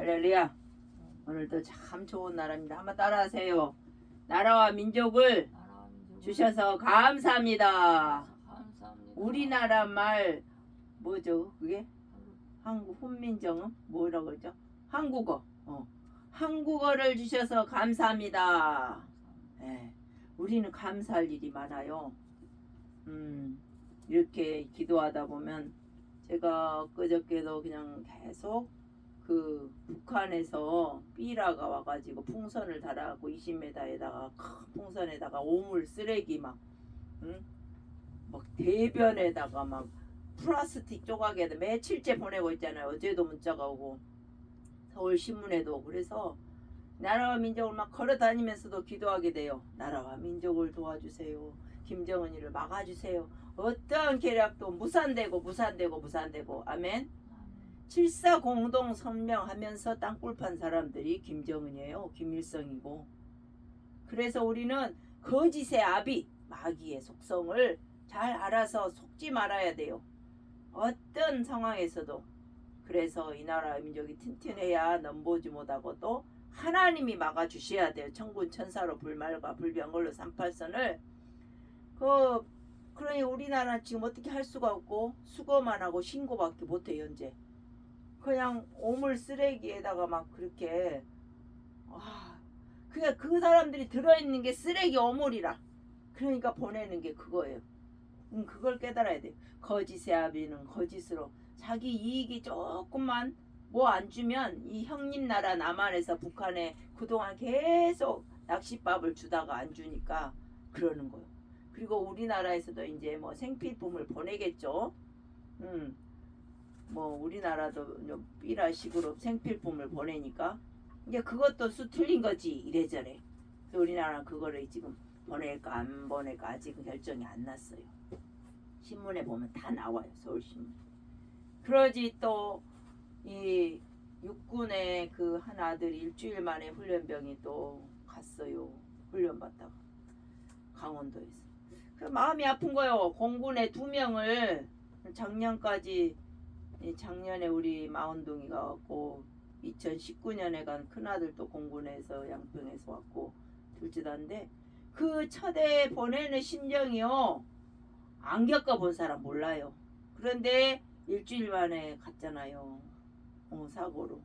할렐루야. 오늘도 참 좋은 나라입니다. 한번 따라하세요. 나라와 민족을 주셔서 감사합니다. 우리나라 말 뭐죠? 그게 한국 훈민정음 뭐라고 그러죠? 한국어. 한국어를 주셔서 감사합니다. 네, 우리는 감사할 일이 많아요. 이렇게 기도하다 보면 제가 그저께도 그냥 계속 그 북한에서 삐라가 와가지고 풍선을 달아갖고 20m에다가 큰 풍선에다가 오물 쓰레기 막 대변에다가 막 플라스틱 조각에다 며칠째 보내고 있잖아요. 어제도 문자가 오고 서울신문에도. 그래서 나라와 민족을 막 걸어다니면서도 기도하게 돼요. 나라와 민족을 도와주세요. 김정은이를 막아주세요. 어떠한 계략도 무산되고 아멘. 7.4 공동 선명하면서 땅굴 판 사람들이 김정은이에요. 김일성이고. 그래서 우리는 거짓의 아비 마귀의 속성을 잘 알아서 속지 말아야 돼요. 어떤 상황에서도. 그래서 이 나라 민족이 튼튼해야 넘보지 못하고 또 하나님이 막아주셔야 돼요. 천군 천사로 불말과 불병걸로 38선을 그러니 우리나라는 지금 어떻게 할 수가 없고 수거만 하고 신고밖에 못해요. 현재 그냥 오물 쓰레기에다가 막 그렇게 그냥 그 사람들이 들어있는 게 쓰레기 오물이라. 그러니까 보내는 게 그거예요. 그걸 깨달아야 돼요. 거짓의 아비는 거짓으로 자기 이익이 조금만 뭐 안 주면 이 형님 나라 남한에서 북한에 그동안 계속 낚싯밥을 주다가 안 주니까 그러는 거예요. 그리고 우리나라에서도 이제 뭐 생필품을 보내겠죠. 뭐 우리나라도 삐라식으로 생필품을 보내니까 이제 그것도 수 틀린 거지 이래저래. 우리나라는 그거를 지금 보낼까 안 보낼까 아직 결정이 안 났어요. 신문에 보면 다 나와요. 서울신문. 그러지 또 이 육군의 그 한 아들이 일주일 만에 훈련병이 또 갔어요. 훈련 받다가 강원도에서. 그 마음이 아픈 거요. 공군에 2명을 작년에 우리 마운동이가 왔고 2019년에 간 큰아들 또 공군에서 양평에서 왔고 둘째다인데 그 첫해 보내는 심정이요. 안 겪어본 사람 몰라요. 그런데 일주일 만에 갔잖아요. 사고로.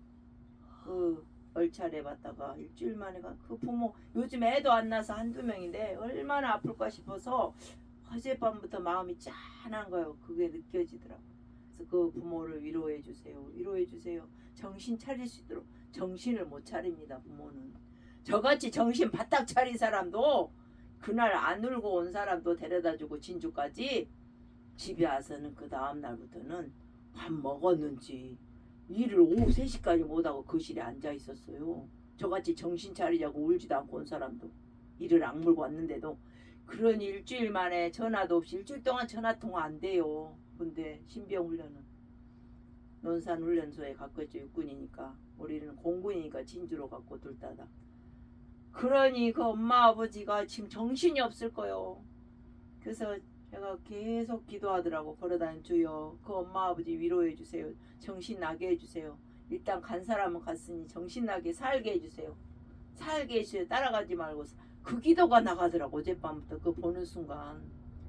그 얼차례 받다가 일주일 만에 간 그 부모 요즘 애도 안 낳아서 1~2명인데 얼마나 아플까 싶어서 어젯밤부터 마음이 짠한 거예요. 그게 느껴지더라고요. 그래서 그 부모를 위로해 주세요. 위로해 주세요. 정신 차릴 수 있도록. 정신을 못 차립니다. 부모는. 저같이 정신 바짝 차린 사람도 그날 안 울고 온 사람도 데려다주고 진주까지 집에 와서는 그 다음 날부터는 밥 먹었는지 일을 오후 3시까지 못하고 거실에 앉아 있었어요. 저같이 정신 차리자고 울지도 않고 온 사람도 일을 악물고 왔는데도. 그런 일주일 만에 전화도 없이 일주일 동안 전화통화 안 돼요. 근데 신병훈련은 논산훈련소에 갔겠죠. 육군이니까. 우리는 공군이니까 진주로 갔고 둘 다다. 그러니 그 엄마 아버지가 지금 정신이 없을 거요. 그래서 제가 계속 기도하더라고. 걸어다니는 주여 그 엄마 아버지 위로해 주세요. 정신 나게 해주세요. 일단 간 사람은 갔으니 정신 나게 살게 해주세요. 살게 해주세요. 따라가지 말고. 그 기도가 나가더라고. 어젯밤부터 그 보는 순간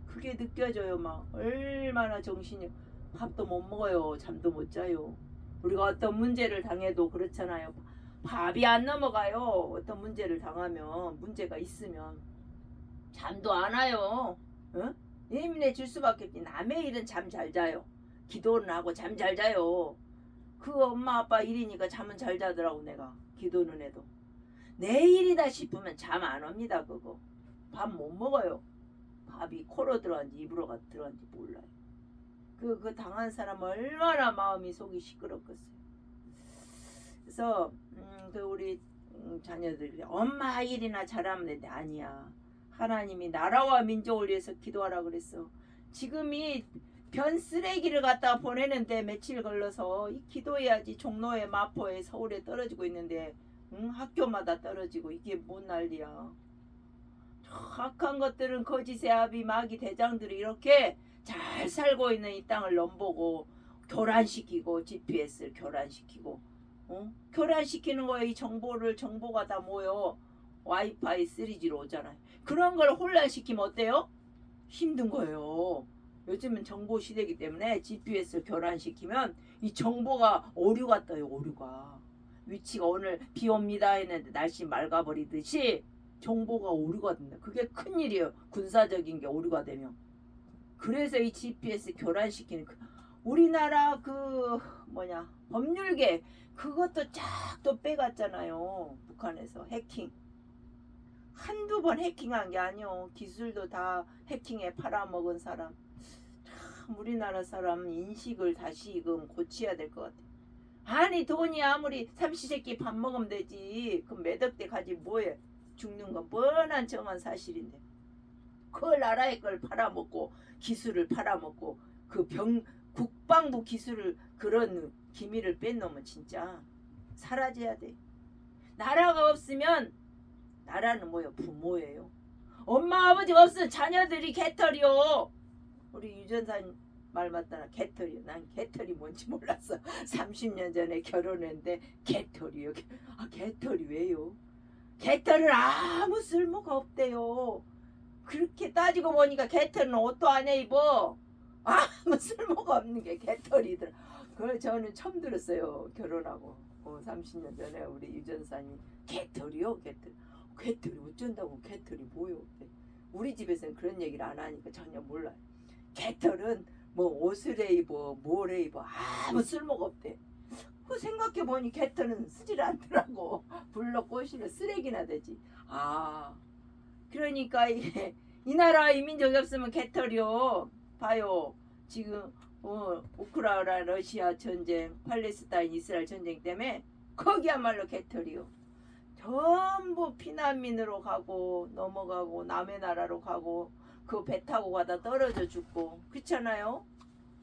그게 느껴져요. 막 얼마나 정신이. 밥도 못 먹어요. 잠도 못 자요. 우리가 어떤 문제를 당해도 그렇잖아요. 밥이 안 넘어가요. 어떤 문제를 당하면 문제가 있으면 잠도 안 와요. 응? 예민해 질 수밖에 없지. 남의 일은 잠 잘 자요. 기도는 하고 잠 잘 자요. 그 엄마 아빠 일이니까 잠은 잘 자더라고. 내가 기도는 해도 내 일이다 싶으면 잠 안 옵니다. 그거 밥 못 먹어요. 밥이 코로 들어간지 입으로 들어간지 몰라요. 그 당한 사람 얼마나 마음이 속이 시끄럽겠어요. 그래서 그 우리 자녀들이 엄마 일이나 잘하면 되는데 아니야. 하나님이 나라와 민족을 위해서 기도하라 그랬어. 지금 이 변 쓰레기를 갖다 보내는데 며칠 걸러서 이 기도해야지. 종로에 마포에 서울에 떨어지고 있는데 학교마다 떨어지고 이게 뭔 난리야. 악한 것들은 거짓의 아비 마귀 대장들이 이렇게 잘 살고 있는 이 땅을 넘보고 교란시키고 GPS를 교란시키고 교란시키는 거예요. 이 정보가 다 뭐요? 와이파이 3G로 오잖아요. 그런 걸 혼란시키면 어때요? 힘든 거예요. 요즘은 정보 시대이기 때문에 GPS 교란시키면 이 정보가 오류가 떠요. 오류가. 위치가 오늘 비 옵니다 했는데 날씨 맑아버리듯이 정보가 오류가 된다. 그게 큰일이에요. 군사적인 게 오류가 되면. 그래서 이 GPS 교란시키는 우리나라 법률계 그것도 쫙 또 빼갔잖아요. 북한에서 해킹. 한두 번 해킹한 게 아니요. 기술도 다 해킹에 팔아먹은 사람. 참 우리나라 사람 인식을 다시금 고쳐야 될 것 같아. 아니 돈이 아무리 삼시세끼 밥 먹으면 되지. 그럼 매덕대 가지 뭐해. 죽는 건 뻔한 정한 사실인데. 그 나라의 걸 팔아먹고 기술을 팔아먹고 국방부 기술을 그런 기밀을 뺀 놈은 진짜 사라져야 돼. 나라가 없으면 나라는 뭐예요? 부모예요. 엄마 아버지가 없으면 자녀들이 개털이요. 우리 유전사님 말 맞다나 개털이요. 난 개털이 뭔지 몰랐어. 30년 전에 결혼했는데 개털이요. 개털이 왜요? 개털은 아무 쓸모가 없대요. 그렇게 따지고 보니까 개털은 옷도 안 입어. 아무 쓸모가 없는 게 개털이더라. 그걸 저는 처음 들었어요. 결혼하고 30년 전에 우리 유전사님 개털이요? 개털이 어쩐다고 개털이 뭐요? 우리 집에서는 그런 얘기를 안 하니까 전혀 몰라요. 개털은 뭐 옷을 입어 뭘 입어 아무 쓸모가 없대. 그 생각해보니 개털은 쓰질 않더라고. 불러 꼬시면 쓰레기나 되지. 그러니까 이 나라 이민족이 없으면 개털이요. 봐요. 지금 우크라이나 러시아 전쟁, 팔레스타인 이스라엘 전쟁 때문에 거기야말로 개털이요. 전부 피난민으로 가고 넘어가고 남의 나라로 가고 그 배 타고 가다 떨어져 죽고 그렇잖아요.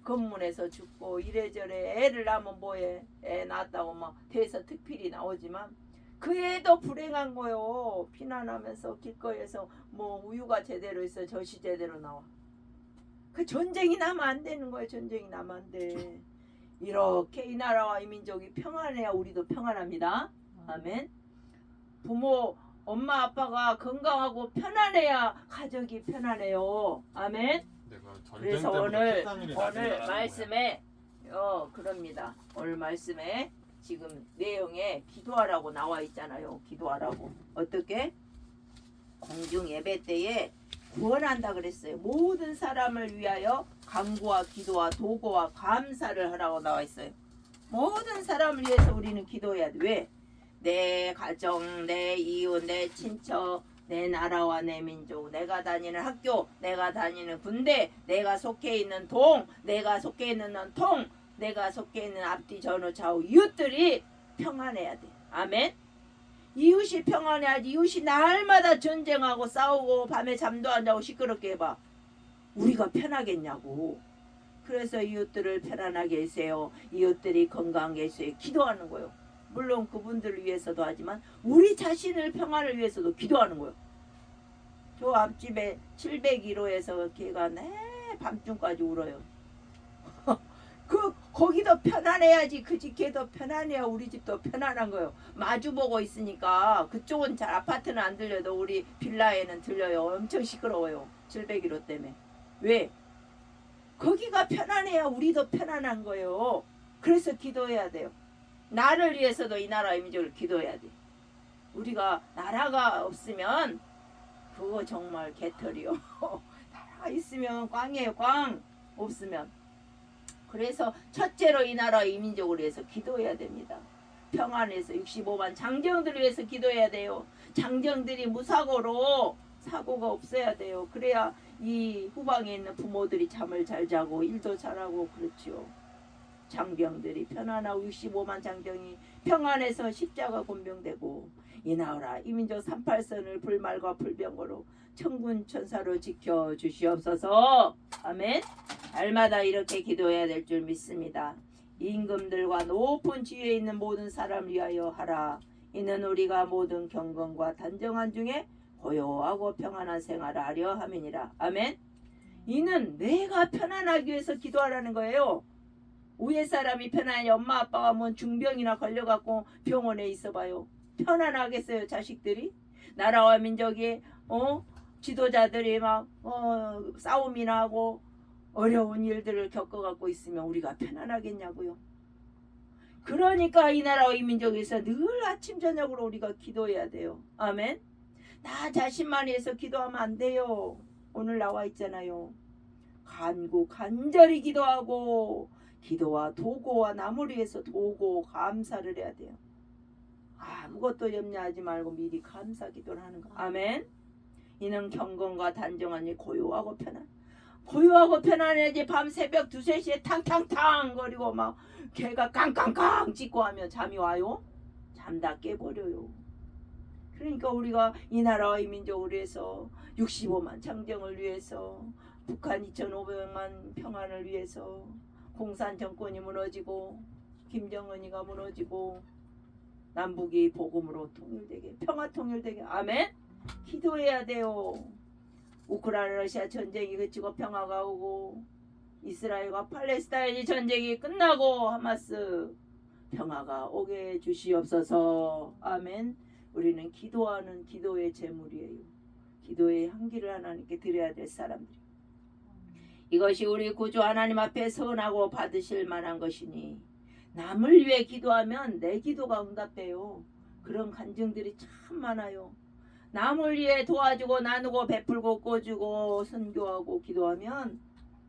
건문에서 죽고 이래저래 애를 낳으면 뭐해. 애 낳았다고 막 대서특필이 나오지만 그 애도 불행한 거요. 피난하면서 길거리에서 뭐 우유가 제대로 있어 젖이 제대로 나와. 그 전쟁이 나면 안 되는 거예요. 전쟁이 나면 안 돼. 이렇게 이 나라와 이 민족이 평안해야 우리도 평안합니다. 아멘. 부모 엄마 아빠가 건강하고 편안해야 가족이 편안해요. 아멘. 그래서 오늘 말씀에 그럽니다. 오늘 말씀에 지금 내용에 기도하라고 나와 있잖아요. 기도하라고. 어떻게? 공중 예배 때에 구원한다 그랬어요. 모든 사람을 위하여 간구와 기도와 도구와 감사를 하라고 나와 있어요. 모든 사람을 위해서 우리는 기도해야 돼. 왜? 내 가정, 내 이웃, 내 친척, 내 나라와 내 민족, 내가 다니는 학교, 내가 다니는 군대, 내가 속해 있는 동, 내가 속해 있는 통, 내가 속해 있는 앞뒤 전후 좌우 이웃들이 평안해야 돼. 아멘. 이웃이 평안해야지. 이웃이 날마다 전쟁하고 싸우고 밤에 잠도 안 자고 시끄럽게 해봐. 우리가 편하겠냐고. 그래서 이웃들을 편안하게 해주세요. 이웃들이 건강하게 해주세요. 기도하는 거예요. 물론 그분들을 위해서도 하지만 우리 자신을 평안을 위해서도 기도하는 거예요. 저 앞집에 701호에서 걔가 밤중까지 울어요. 거기도 편안해야지. 그 집 걔도 편안해야 우리 집도 편안한 거예요. 마주보고 있으니까 그쪽은 잘 아파트는 안 들려도 우리 빌라에는 들려요. 엄청 시끄러워요. 701호 때문에. 왜? 거기가 편안해야 우리도 편안한 거예요. 그래서 기도해야 돼요. 나를 위해서도 이 나라의 민족을 기도해야 돼. 우리가 나라가 없으면 그거 정말 개털이요. 나라가 있으면 꽝이에요. 꽝. 없으면. 그래서 첫째로 이 나라의 민족을 위해서 기도해야 됩니다. 평안해서 65만 장정들을 위해서 기도해야 돼요. 장정들이 무사고로 사고가 없어야 돼요. 그래야 이 후방에 있는 부모들이 잠을 잘 자고 일도 잘하고 그렇죠. 장병들이 편안하고 65만 장병이 평안해서 십자가 곤병되고 이 나라 이민족 38선을 불말과 불병거로 천군 천사로 지켜주시옵소서. 아멘. 날마다 이렇게 기도해야 될 줄 믿습니다. 임금들과 높은 지위에 있는 모든 사람을 위하여 하라. 이는 우리가 모든 경건과 단정한 중에 고요하고 평안한 생활을 하려 함이니라. 아멘. 이는 내가 편안하기 위해서 기도하라는 거예요. 위에 사람이 편안히 엄마 아빠가 뭔 중병이나 걸려갖고 병원에 있어봐요. 편안하겠어요 자식들이? 나라와 민족이 지도자들이 막 싸움이나 하고 어려운 일들을 겪어갖고 있으면 우리가 편안하겠냐고요. 그러니까 이 나라와 이 민족에서 늘 아침 저녁으로 우리가 기도해야 돼요. 아멘. 나 자신만 위해서 기도하면 안 돼요. 오늘 나와 있잖아요. 간절히 기도하고 기도와 도고와 남을 위해서 도고 감사를 해야 돼요. 아무것도 염려하지 말고 미리 감사 기도를 하는 거. 아멘. 이는 경건과 단정하니 고요하고 편안해야지. 밤 새벽 2, 3시에 탕탕탕 거리고 막 개가 깡깡깡 짖고 하면 잠이 와요? 잠 다 깨버려요. 그러니까 우리가 이 나라와 이 민족을 위해서 65만 창정을 위해서 북한 2,500만 평안을 위해서 공산 정권이 무너지고 김정은이가 무너지고 남북이 복음으로 통일되게 평화 통일되게 아멘. 기도해야 돼요. 우크라이나 러시아 전쟁이 그치고 평화가 오고 이스라엘과 팔레스타인이 전쟁이 끝나고 하마스 평화가 오게 주시옵소서. 아멘. 우리는 기도하는 기도의 제물이에요. 기도의 향기를 하나님께 드려야 될 사람들이. 이것이 우리 구주 하나님 앞에 선하고 받으실 만한 것이니 남을 위해 기도하면 내 기도가 응답돼요. 그런 간증들이 참 많아요. 남을 위해 도와주고 나누고 베풀고 꿔주고 선교하고 기도하면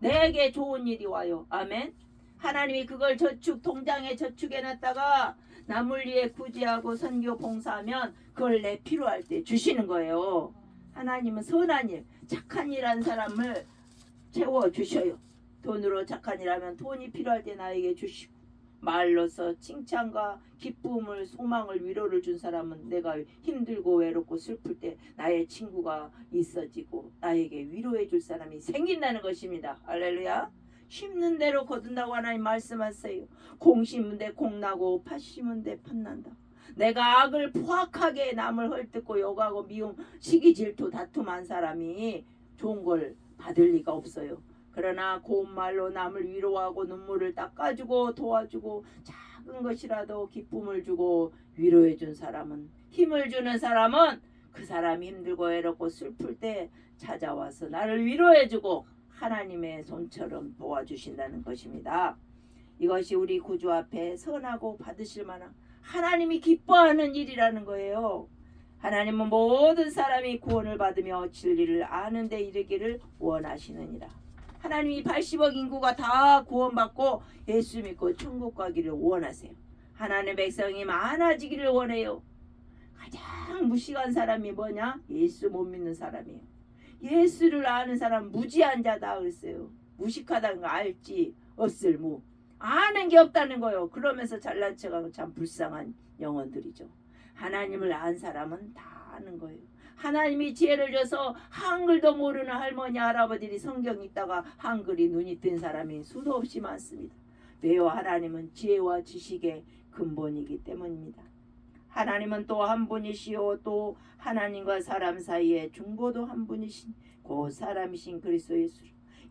내게 좋은 일이 와요. 아멘. 하나님이 그걸 통장에 저축해놨다가 남을 위해 구제하고 선교 봉사하면 그걸 내 필요할 때 주시는 거예요. 하나님은 선한 일, 착한 일 한 사람을 채워주셔요. 돈으로 착한 일 하면 돈이 필요할 때 나에게 주시고, 말로서 칭찬과 기쁨을 소망을 위로를 준 사람은 내가 힘들고 외롭고 슬플 때 나의 친구가 있어지고 나에게 위로해 줄 사람이 생긴다는 것입니다. 할렐루야. 심는 대로 거둔다고 하나님 말씀하세요. 공 심은 데 공 나고 팥 심은 데 팥 난다. 내가 악을 포악하게 남을 헐뜯고 욕하고 미움 시기 질투 다툼한 사람이 좋은 걸 받을 리가 없어요. 그러나 고운 말로 남을 위로하고 눈물을 닦아주고 도와주고 작은 것이라도 기쁨을 주고 위로해 준 사람은, 힘을 주는 사람은 그 사람이 힘들고 외롭고 슬플 때 찾아와서 나를 위로해 주고 하나님의 손처럼 도와주신다는 것입니다. 이것이 우리 구주 앞에 선하고 받으실 만한 하나님이 기뻐하는 일이라는 거예요. 하나님은 모든 사람이 구원을 받으며 진리를 아는 데 이르기를 원하시느니라. 하나님이 80억 인구가 다 구원받고 예수 믿고 천국 가기를 원하세요. 하나님의 백성이 많아지기를 원해요. 가장 무식한 사람이 뭐냐? 예수 못 믿는 사람이에요. 예수를 아는 사람 무지한 자다 그랬어요. 무식하다는 거 알지 없을 무. 아는 게 없다는 거예요. 그러면서 잘난 척하고 참 불쌍한 영혼들이죠. 하나님을 안 사람은 다 아는 거예요. 하나님이 지혜를 줘서 한글도 모르는 할머니 할아버지들이 성경 읽다가 한글이 눈이 뜬 사람이 수도 없이 많습니다. 왜요? 하나님은 지혜와 지식의 근본이기 때문입니다. 하나님은 또 한 분이시요 또 하나님과 사람 사이에 중보도 한 분이신 그 사람이신 그리스도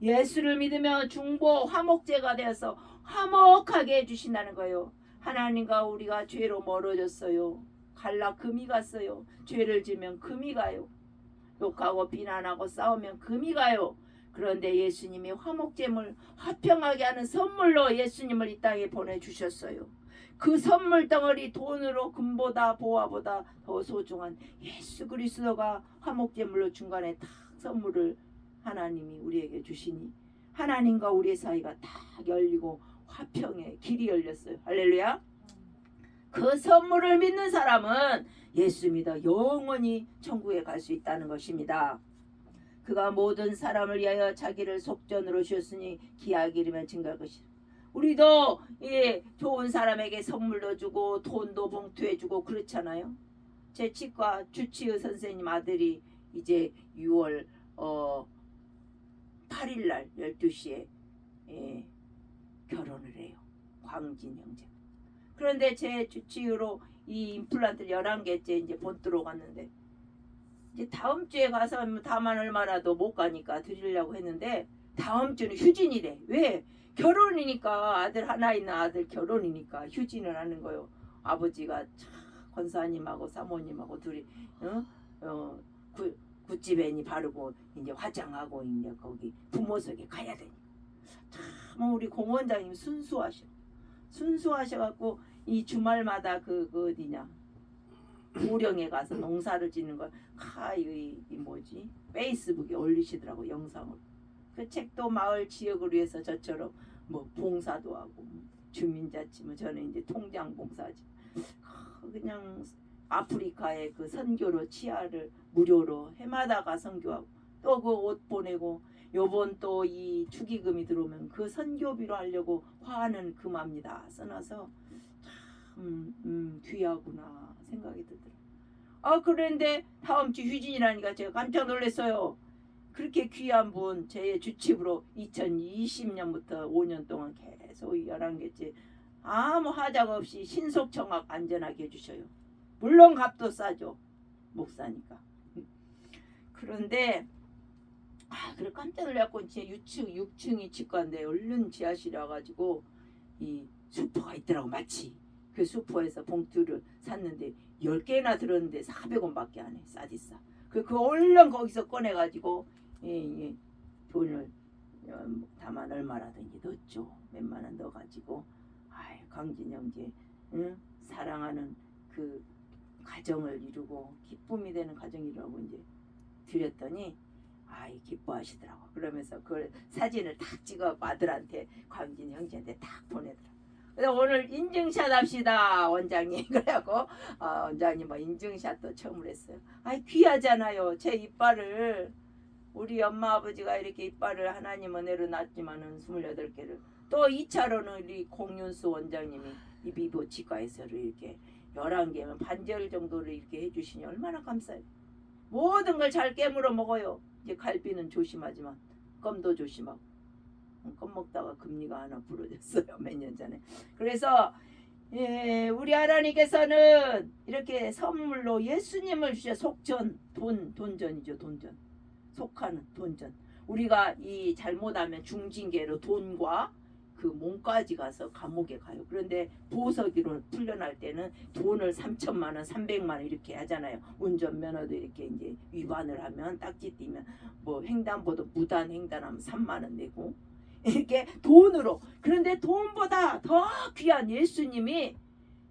예수를 믿으며 중보 화목제가 되어서 화목하게 해주신다는 거예요. 하나님과 우리가 죄로 멀어졌어요. 갈라 금이 갔어요. 죄를 지면 금이 가요. 욕하고 비난하고 싸우면 금이 가요. 그런데 예수님이 화목제물 화평하게 하는 선물로 예수님을 이 땅에 보내주셨어요. 그 선물 덩어리 돈으로 금보다 보화보다 더 소중한 예수 그리스도가 화목제물로 중간에 딱 선물을 하나님이 우리에게 주시니 하나님과 우리의 사이가 딱 열리고 화평의 길이 열렸어요. 할렐루야. 그 선물을 믿는 사람은 예수 믿어 영원히 천국에 갈 수 있다는 것입니다. 그가 모든 사람을 위하여 자기를 속전으로 주었으니 기약이 이르면 증거할 것이라. 우리도 좋은 사람에게 선물도 주고 돈도 봉투해 주고 그렇잖아요. 제 치과 주치의 선생님 아들이 이제 6월 8일날 12시에 결혼을 해요. 광진 형제. 그런데 제 주치의로 이 임플란트 11개째 이제 본드로 갔는데 이제 다음 주에 가서 다만 얼마라도 못 가니까 드리려고 했는데 다음 주는 휴진이래. 왜? 결혼이니까 아들 하나 있는 아들 결혼이니까 휴진을 하는 거요. 아버지가 참 권사님하고 사모님하고 둘이 구찌배니 바르고 이제 화장하고 이제 거기 부모석에 가야 되니까 참 우리 공원장님 순수하셔갖고 이 주말마다 그 어디냐 우령에 가서 농사를 짓는 걸 이 뭐지 페이스북에 올리시더라고 영상을. 그 책도 마을 지역을 위해서 저처럼 뭐 봉사도 하고 주민자치 뭐 저는 이제 통장 봉사지 그냥 아프리카에 그 선교로 치아를 무료로 해마다가 선교하고 또 그 옷 보내고 요번 또 이 축의금이 들어오면 그 선교비로 하려고 화하는 금합니다 써놔서 참 귀하구나 생각이 들더라고요. 그런데 다음 주 휴진이라니까 제가 깜짝 놀랐어요. 그렇게 귀한 분 제 주칩으로 2020년부터 5년 동안 계속 11개째 아무 하자가 없이 신속청약 안전하게 해주셔요. 물론 값도 싸죠. 목사니까. 그런데 그래 깜짝 놀랐고 제 6층이 치과인데 얼른 지하실에 와가지고 이 수퍼가 있더라고 마치. 그 수퍼에서 봉투를 샀는데 10개나 들었는데 400원밖에 안 해. 싸디 싸. 그 얼른 거기서 꺼내가지고 돈을 다만 얼마라든지 넣었죠. 몇만 원 넣어가지고 강진 형제 사랑하는 그 가정을 이루고 기쁨이 되는 가정을 이루고 이제 드렸더니 기뻐하시더라고. 그러면서 그 사진을 딱 찍어 아들한테 강진 형제한테 딱 보내더라고. 그래서 오늘 인증샷 합시다 원장님. 그래갖고 원장님 뭐 인증샷도 처음으로 했어요. 귀하잖아요. 제 이빨을 우리 엄마 아버지가 이렇게 이빨을 하나님 은혜로 낳았지만은 28개를 또 2차로는 우리 공윤수 원장님이 이비보 치과에서 이렇게 11개면 반절 정도를 이렇게 해주시니 얼마나 감사해요. 모든 걸 잘 깨물어 먹어요. 이제 갈비는 조심하지만 껌도 조심하고 껌 먹다가 금리가 하나 부러졌어요. 몇 년 전에. 그래서 우리 하나님께서는 이렇게 선물로 예수님을 주셔. 속전 돈전이죠. 돈전 속하는 돈전. 우리가 이 잘못하면 중징계로 돈과 그 몸까지 가서 감옥에 가요. 그런데 보석이로 풀려날 때는 돈을 3천만 원, 300만 원 이렇게 하잖아요. 운전면허도 이렇게 이제 위반을 하면 딱지 띄면 뭐 횡단보도 무단 횡단하면 3만 원 내고 이렇게 돈으로. 그런데 돈보다 더 귀한 예수님이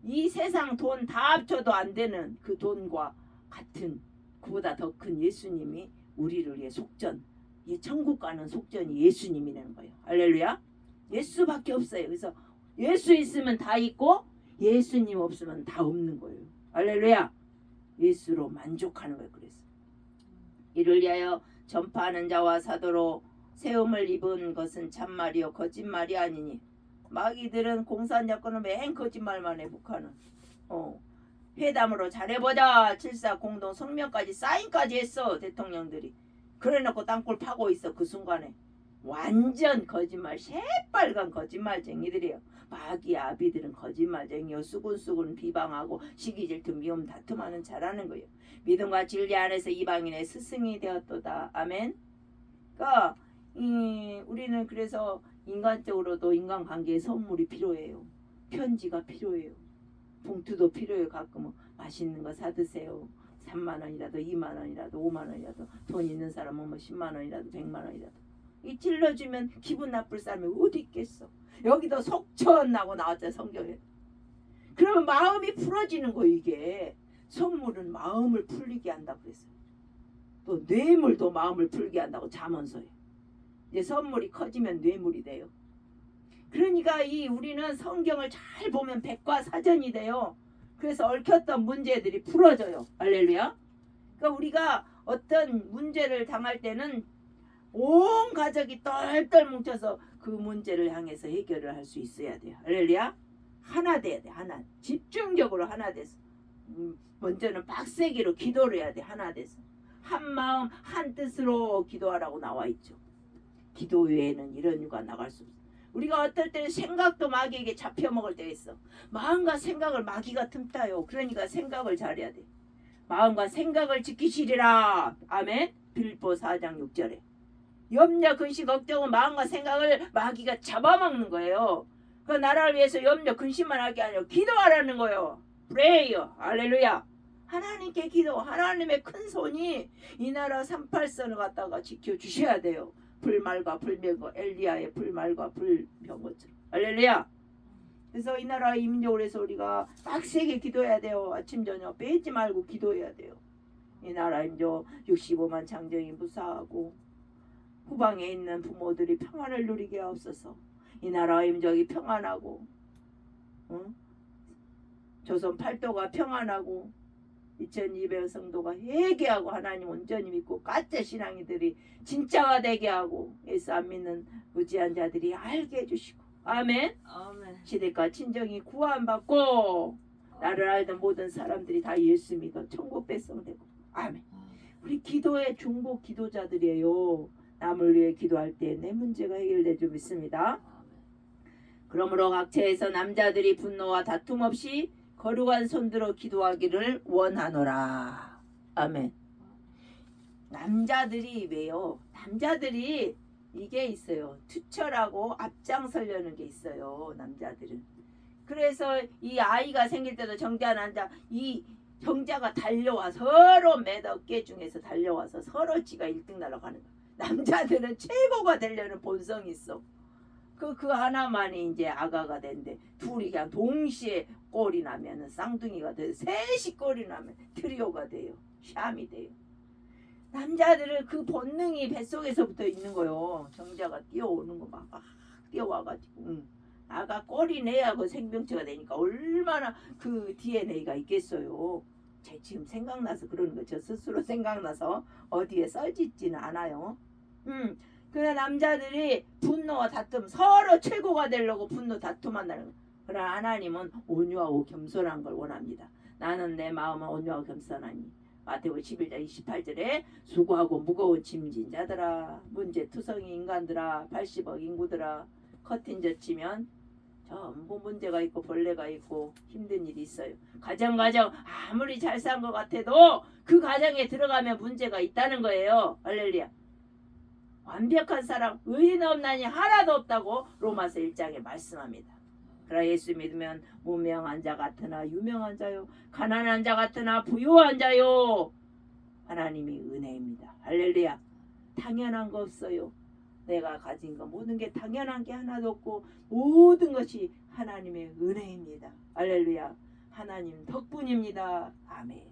이 세상 돈 다 합쳐도 안 되는 그 돈과 같은 그보다 더 큰 예수님이 우리를 위해 속전. 이 천국 가는 속전이 예수님이라는 거예요. 할렐루야. 예수밖에 없어요. 그래서 예수 있으면 다 있고 예수님 없으면 다 없는 거예요. 할렐루야. 예수로 만족하는 거예요. 그래서 이를 위하여 전파하는 자와 사도로 세움을 입은 것은 참말이요 거짓말이 아니니. 마귀들은 공산여권을 맨 거짓말만 해. 북한은 회담으로 잘해보자 7.4 공동 성명까지 사인까지 했어. 대통령들이. 그래놓고 땅굴 파고 있어. 그 순간에 완전 거짓말 새빨간 거짓말쟁이들이에요. 마귀 아비들은 거짓말쟁이요. 수군수군 비방하고 시기질투 미움 다툼하는 잘하는 거예요. 믿음과 진리 안에서 이방인의 스승이 되었도다. 아멘. 그러니까 우리는 그래서 인간적으로도 인간관계에 선물이 필요해요. 편지가 필요해요. 봉투도 필요해요. 가끔은 맛있는 거 사드세요. 3만 원이라도 2만 원이라도 5만 원이라도 돈 있는 사람은 뭐 10만 원이라도 100만 원이라도 이 찔러주면 기분 나쁠 사람이 어디 있겠어. 여기도 속전하고 나왔잖아 성경에. 그러면 마음이 풀어지는 거. 이게 선물은 마음을 풀리게 한다고 그랬어요. 또 뇌물도 마음을 풀게 한다고 잠언서에. 이제 선물이 커지면 뇌물이 돼요. 그러니까 우리는 성경을 잘 보면 백과사전이 돼요. 그래서 얽혔던 문제들이 풀어져요. 할렐루야. 그러니까 우리가 어떤 문제를 당할 때는 온 가족이 똘똘 뭉쳐서 그 문제를 향해서 해결을 할 수 있어야 돼요. 할렐루야. 하나 돼야 돼. 하나. 집중적으로 하나 돼서. 먼저는 빡세기로 기도를 해야 돼. 하나 돼서. 한 마음 한 뜻으로 기도하라고 나와 있죠. 기도 외에는 이런 유가 나갈 수 없어. 우리가 어떨 때는 생각도 마귀에게 잡혀먹을 때가 있어. 마음과 생각을 마귀가 틈타요. 그러니까 생각을 잘해야 돼. 마음과 생각을 지키시리라. 아멘. 빌보 4장 6절에 염려, 근심, 걱정은 마음과 생각을 마귀가 잡아먹는 거예요. 그 나라를 위해서 염려, 근심만 할 게 아니라 기도하라는 거예요. 프레이어, 할렐루야. 하나님께 기도, 하나님의 큰 손이 이 나라 38선을 갖다가 지켜주셔야 돼요. 불말과 불병거, 엘리야의 불말과 불병거처럼. 할렐루야. 그래서 이 나라 이민족을 해서 우리가 빡세게 기도해야 돼요. 아침 저녁 빼지 말고 기도해야 돼요. 이 나라 인조 65만 장정이 무사하고 후방에 있는 부모들이 평안을 누리게 하옵소서. 이 나라 임적이 평안하고 조선 팔도가 평안하고 2200 성도가 회개하고 하나님 온전히 믿고 가짜 신앙이들이 진짜가 되게 하고 예수 안 믿는 무지한 자들이 알게 해주시고 아멘. 아멘. 시대가 친정이 구원받고 나를 알던 모든 사람들이 다 예수 믿어 천국 백성되고 아멘. 우리 기도의 중보 기도자들이에요. 남을 위해 기도할 때 내 문제가 해결될 줄 믿습니다. 그러므로 각처에서 남자들이 분노와 다툼 없이 거룩한 손들어 기도하기를 원하노라. 아멘. 남자들이 왜요? 남자들이 이게 있어요. 투철하고 앞장서려는 게 있어요. 남자들은. 그래서 이 아이가 생길 때도 정자 난자 이 정자가 달려와 서로 몇 어깨 중에서 달려와서 서로 지가 1등 날아가는 거야. 남자들은 최고가 되려는 본성이 있어. 그 하나만이 이제 아가가 된대. 둘이 그냥 동시에 꼴이 나면은 쌍둥이가 돼요. 셋이 꼴이 나면 트리오가 돼요. 샴이 돼요. 남자들은 그 본능이 뱃속에서부터 있는 거요. 정자가 뛰어오는 거 막 뛰어와가지고 아가 꼴이 내야 그 생명체가 되니까 얼마나 그 DNA가 있겠어요. 제 지금 생각나서 그러는 거. 저 스스로 생각나서 어디에 써지지는 않아요. 그냥 남자들이 분노와 다툼 서로 최고가 되려고 분노 다툼한다는 거예요. 그러나 하나님은 온유하고 겸손한 걸 원합니다. 나는 내 마음은 온유하고 겸손하니 마태복음 11장 28절에 수고하고 무거운 짐진 자들아 문제투성이 인간들아 80억 인구들아 커튼 젖히면 전부 문제가 있고 벌레가 있고 힘든 일이 있어요. 가정 아무리 잘 산 것 같아도 그 가정에 들어가면 문제가 있다는 거예요. 할렐루야. 완벽한 사람 의인 없나니 하나도 없다고 로마서 1장에 말씀합니다. 그러나 예수 믿으면 무명한 자 같으나 유명한 자요 가난한 자 같으나 부유한 자요 하나님이 은혜입니다. 할렐루야. 당연한 거 없어요. 내가 가진 거 모든 게 당연한 게 하나도 없고 모든 것이 하나님의 은혜입니다. 할렐루야. 하나님 덕분입니다. 아멘.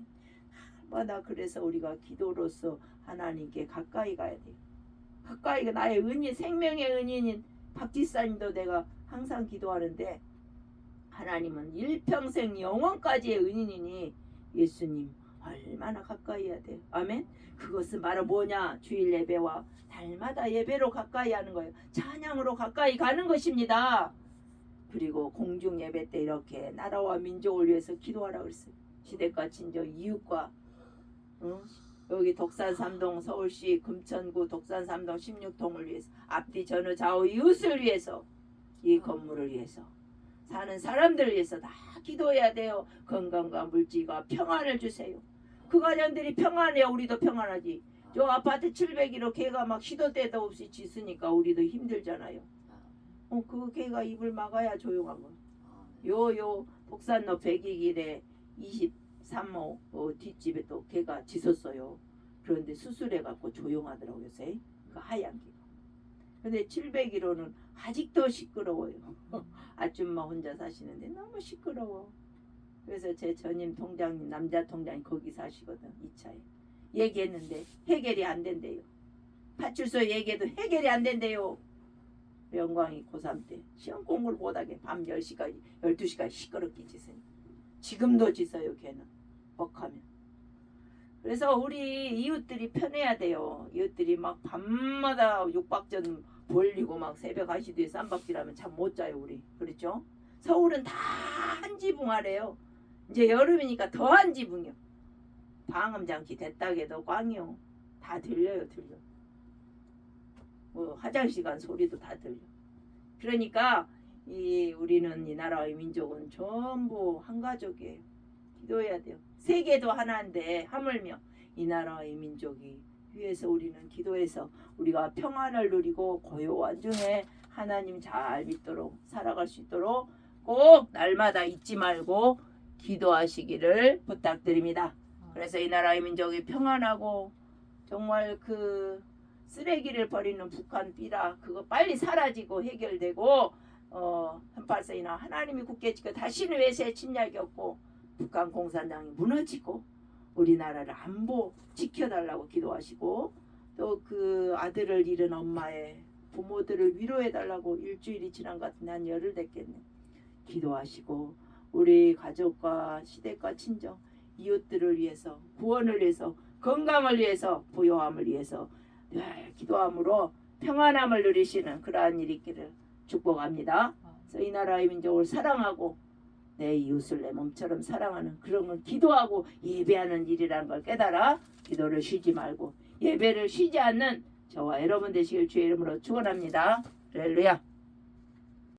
마다 그래서 우리가 기도로서 하나님께 가까이 가야 돼요. 가까이 나의 은인 생명의 은인인 박지사님도 내가 항상 기도하는데 하나님은 일평생 영원까지의 은인이니 예수님 얼마나 가까이 해야 돼요. 아멘. 그것은 바로 뭐냐? 주일 예배와 달마다 예배로 가까이 하는 거예요. 찬양으로 가까이 가는 것입니다. 그리고 공중 예배 때 이렇게 나라와 민족을 위해서 기도하라고 그랬어요. 시대과 친정 이웃과 여기 독산 3동 서울시 금천구 독산 3동 16동을 위해서 앞뒤 전후 좌우 이웃을 위해서 이 건물을 위해서 사는 사람들을 위해서 다 기도해야 돼요. 건강과 물질과 평안을 주세요. 그 가정들이 평안해야 우리도 평안하지. 저 아파트 701호 개가 막 시도 때도 없이 짖으니까 우리도 힘들잖아요. 그 개가 입을 막아야 조용한 거. 요 독산로 102길에 23호 뒷집에 또 개가 짖었어요. 그런데 수술해갖고 조용하더라고요. 요새 그 하얀 개가. 근데 701호는 아직도 시끄러워요. 아줌마 혼자 사시는데 너무 시끄러워. 그래서 제 전임 통장님 남자 통장이 거기 사시거든. 2차에 얘기했는데 해결이 안 된대요. 파출소 얘기해도 해결이 안 된대요. 영광이 고3 때 시험 공부를 못하게 밤 10시까지 12시까지 시끄럽게 짖어요. 지금도 짖어요. 걔는 뻑하면. 그래서 우리 이웃들이 편해야 돼요. 이웃들이 막 밤마다 육박전 벌리고 막 새벽 1시 뒤에 쌈박질하면 잠 못 자요. 우리 그렇죠? 서울은 다 한 지붕 아래요. 이제 여름이니까 더 한 지붕이요. 방음장치 됐다게도 꽝이요. 다 들려요. 뭐 화장실 간 소리도 다 들려. 그러니까 우리는 이 나라의 민족은 전부 한 가족이에요. 기도해야 돼요. 세계도 하나인데 하물며 이 나라의 민족이 위해서 우리는 기도해서 우리가 평안을 누리고 고요한 중에 하나님 잘 믿도록 살아갈 수 있도록 꼭 날마다 잊지 말고 기도하시기를 부탁드립니다. 그래서 이 나라의 민족이 평안하고 정말 그 쓰레기를 버리는 북한 삐라 그거 빨리 사라지고 해결되고 384이나 하나님이 굳게 지켜 다시는 외세 침략이 없고 북한 공산당이 무너지고 우리나라를 안보 지켜달라고 기도하시고 또 그 아들을 잃은 엄마의 부모들을 위로해달라고 일주일이 지난 것 같은데 한 열흘 됐겠네. 기도하시고 우리 가족과 시댁과 친정 이웃들을 위해서 구원을 위해서 건강을 위해서 부요함을 위해서 늘 기도함으로 평안함을 누리시는 그러한 일이 있기를 축복합니다. 그래서 이 나라의 민족을 사랑하고 내 이웃을 내 몸처럼 사랑하는 그런 걸 기도하고 예배하는 일이라는 걸 깨달아 기도를 쉬지 말고 예배를 쉬지 않는 저와 여러분 되시길 주의 이름으로 축원합니다. 할렐루야.